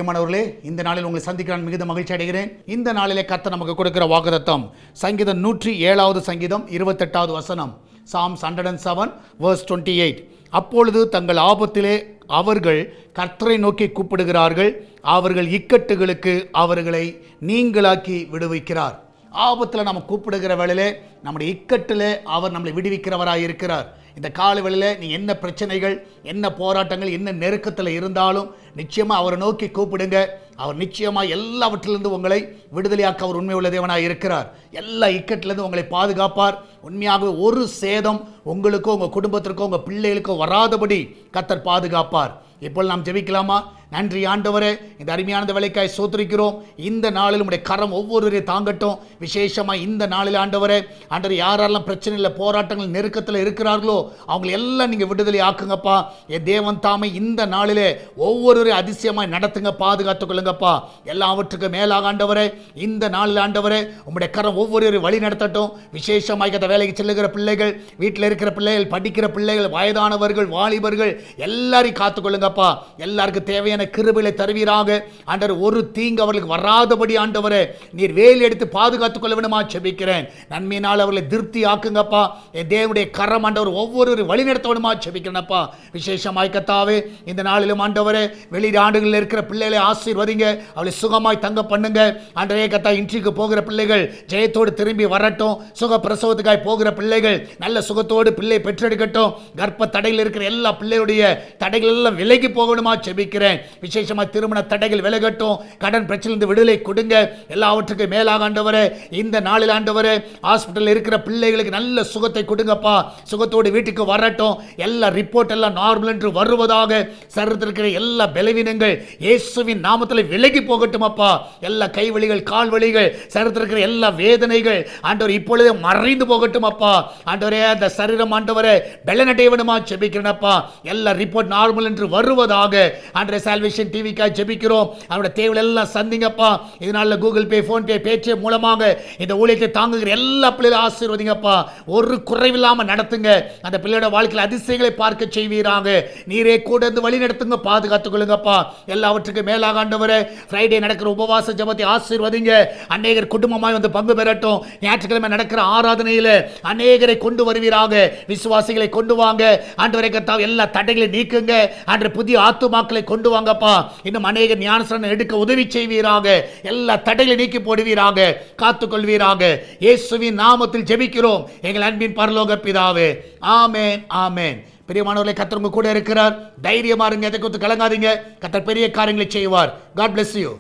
பிரியமானவர்களே, இந்த நாளில் உங்களை சந்திக்க நான் மிகுந்த மகிழ்ச்சி அடைகிறேன். இந்த நாளிலே கர்த்தர் நமக்கு கொடுக்கிற வாக்குத்தத்தம் சங்கீதம் 107வது சங்கீதம் 28வது வசனம். Psalms 107 verse 28. அப்பொழுது தங்கள் ஆபத்திலே அவர்கள் கர்த்தரை நோக்கி கூப்பிடுகிறார்கள், அவர்கள் இக்கட்டுகளுக்கு அவர்களை நீங்களாக்கி விடுவிக்கிறார். ஆபத்தில் நம்ம கூப்பிடுகிற வேளையிலே நம்முடைய இக்கட்டில் அவர் நம்மளை விடுவிக்கிறவராக இருக்கிறார். இந்த கால வேளையில் நீ என்ன பிரச்சனைகள், என்ன போராட்டங்கள், என்ன நெருக்கத்தில் இருந்தாலும் நிச்சயமாக அவரை நோக்கி கூப்பிடுங்க. அவர் நிச்சயமாக எல்லாவற்றிலிருந்து உங்களை விடுதலையாக்க அவர் உண்மை உள்ள தேவனாக இருக்கிறார். எல்லா இக்கட்டிலிருந்து உங்களை பாதுகாப்பார். உண்மையாகவே ஒரு சேதம் உங்களுக்கோ உங்கள் குடும்பத்திற்கோ உங்கள் பிள்ளைகளுக்கோ வராதபடி கர்த்தர் பாதுகாப்பார். இப்போ நாம் ஜெபிக்கலாமா? நன்றி ஆண்டவரே, இந்த அருமையான வேலைக்காய் சோத்திரிக்கிறோம். இந்த நாளில் உடைய கரம் ஒவ்வொருவரையும் தாங்கட்டும். விசேஷமாக இந்த நாளில் ஆண்டவரே, யாரெல்லாம் பிரச்சனையில் போராட்டங்கள் நெருக்கத்தில் இருக்கிறார்களோ அவங்களை எல்லாம் நீங்கள் விடுதலை ஆக்குங்கப்பா. என் தேவன் தாமே இந்த நாளிலே ஒவ்வொருவரையும் அதிசயமாய் நடத்துங்க, பாதுகாத்துக் கொள்ளுங்கப்பா. எல்லாவற்றுக்கும் மேலாக ஆண்டவரே, இந்த நாளில் ஆண்டவரே உங்களுடைய கரம் ஒவ்வொருவரையும் வழி நடத்தட்டும். விசேஷமாக அந்த வேலைக்கு செல்லுகிற பிள்ளைகள், வீட்டில் இருக்கிற பிள்ளைகள், படிக்கிற பிள்ளைகள், வயதானவர்கள், வாலிபர்கள் எல்லாரையும் காத்துக்கொள்ளுங்கப்பா. எல்லாருக்கும் தேவையான கிருபையை தருவீராக. ஆண்டவர் ஒரு தீங்கு அவர்களுக்கு வராதபடி ஆண்டவரே நீர் வேலி எடுத்து பாதுகாத்துக் கொள்ள வேண்டுமா ஜெபிக்கிறேன். நன்மையினால் அவர்களை திருப்தி ஆக்குங்கப்பா. என் தேவனுடைய கரம் ஆண்டவர் ஒவ்வொரு வழி நடத்த வேண்டுமா ஜெபிக்கிறேன்ப்பா. விசேஷமாய் கர்த்தாவே, இந்த நாளிலும் ஆண்டவரே வெளிநாடுகளில் இருக்கிற பிள்ளைகளை ஆசீர்வதிங்க, அவளை சுகமாய் தங்க பண்ணுங்க. ஆண்டவரே கர்த்தா, இன்றைக்கு போகிற பிள்ளைகள் ஜெயத்தோடு திரும்பி வரட்டும். சுக பிரசவத்துக்காய் போகிற பிள்ளைகள் நல்ல சுகத்தோடு பிள்ளை பெற்றெடுக்கட்டும். கர்ப்ப தடையில் இருக்கிற எல்லா பிள்ளைகளுடைய தடைகள் எல்லாம் விலகி போகணுமா ஜெபிக்கிறேன். விசேஷமாக திருமண தடைகள் விலகட்டும். கடன் பிரச்சனையிலிருந்து விடுதலை கொடுங்க. எல்லாவற்றுக்கும் மேலாக ஆண்டவரே, இந்த நாளில் ஆண்டவரே ஹாஸ்பிட்டலில் இருக்கிற பிள்ளைகளுக்கு நல்ல சுகத்தை கொடுங்கப்பா. சுகத்தோடு வீட்டுக்கு வரட்டும். எல்லா ரிப்போர்ட் எல்லாம் நார்மல் என்று வருவதாக. சரீரத்தில் இருக்கிற எல்லா பலவீனங்கள் இயேசுவின் நாமத்தில் விலகி போகட்டும் அப்பா. எல்லா கைவலிகள், கால்வலிகள், சரீரத்தில் இருக்கிற எல்லா வேதனைகள் ஆண்டவர் இப்பொழுதே மறைந்து போகட்டும் அப்பா. ஆண்டவரே, அந்த சரீரம் ஆண்டவரே பலனடைய வேண்டுமா ஜெபிக்கிறேனப்பா. எல்லா ரிப்போர்ட் நார்மல் என்று வருவதாக. ஆண்டவரே, சால்வேஷன் டிவிக்காக ஜெபிக்கிறோம். அவருடைய தேவைகள் எல்லாம் சந்திங்கப்பா. இதனால கூகுள் பே, போன் பே, பேச்சே மூலமாக இந்த ஊழியத்தை தாங்குகிற எல்லா பிள்ளைகளும் ஆசீர்வதிங்கப்பா. ஒரு குறைவில்லாமல் நடத்துங்க. அந்த பிள்ளையோட வாழ்க்கையில் அதிசயங்களை பார்க்க செய்வீராக. நீரே கூட இருந்து வழி நடத்துங்க, பாதுகாத்துக் கொள்ளுங்கப்பா. எல்லாவற்றுக்கும் மேலாக ஆண்டவரே, ஃப்ரைடே நடக்கிற உபவாச ஜெபத்தை ஆசீர்வதிங்க. அநேகர் குடும்பமாய் வந்து பங்கு பெறட்டும். ஞாயிற்றுக்கிழமை நடக்கிற ஆராதனையில் அநேகரை கொண்டு வருவீராக. விசுவாசிகளை கொண்டு வாங்க ஆண்டவரே கர்த்தாவே. எல்லா தடைகளை நீக்குங்க ஆண்டவரே. புதிய ஆத்துமாக்களை கொண்டு வாங்கப்பா. இன்னும் அநேக ஞானஸ்நானம் எடுக்க உதவி செய்வீராக. எல்லா தடைகளை நீக்கி போடுவீராக, காத்துக்கொள்வீராக. இயேசுவின் நாமத்தில் ஜெபிக்கிறோம் எங்கள் அன்பின் பரலோக பிதாவே. ஆமென், ஆமென். பிரியமானவர்களே, கர்த்தர் உங்க கூட இருக்கிறார். தைரியமா இருங்க, எதை குறித்து கலங்காதீங்க. கர்த்தர் பெரிய காரியங்களை செய்வார். God bless you.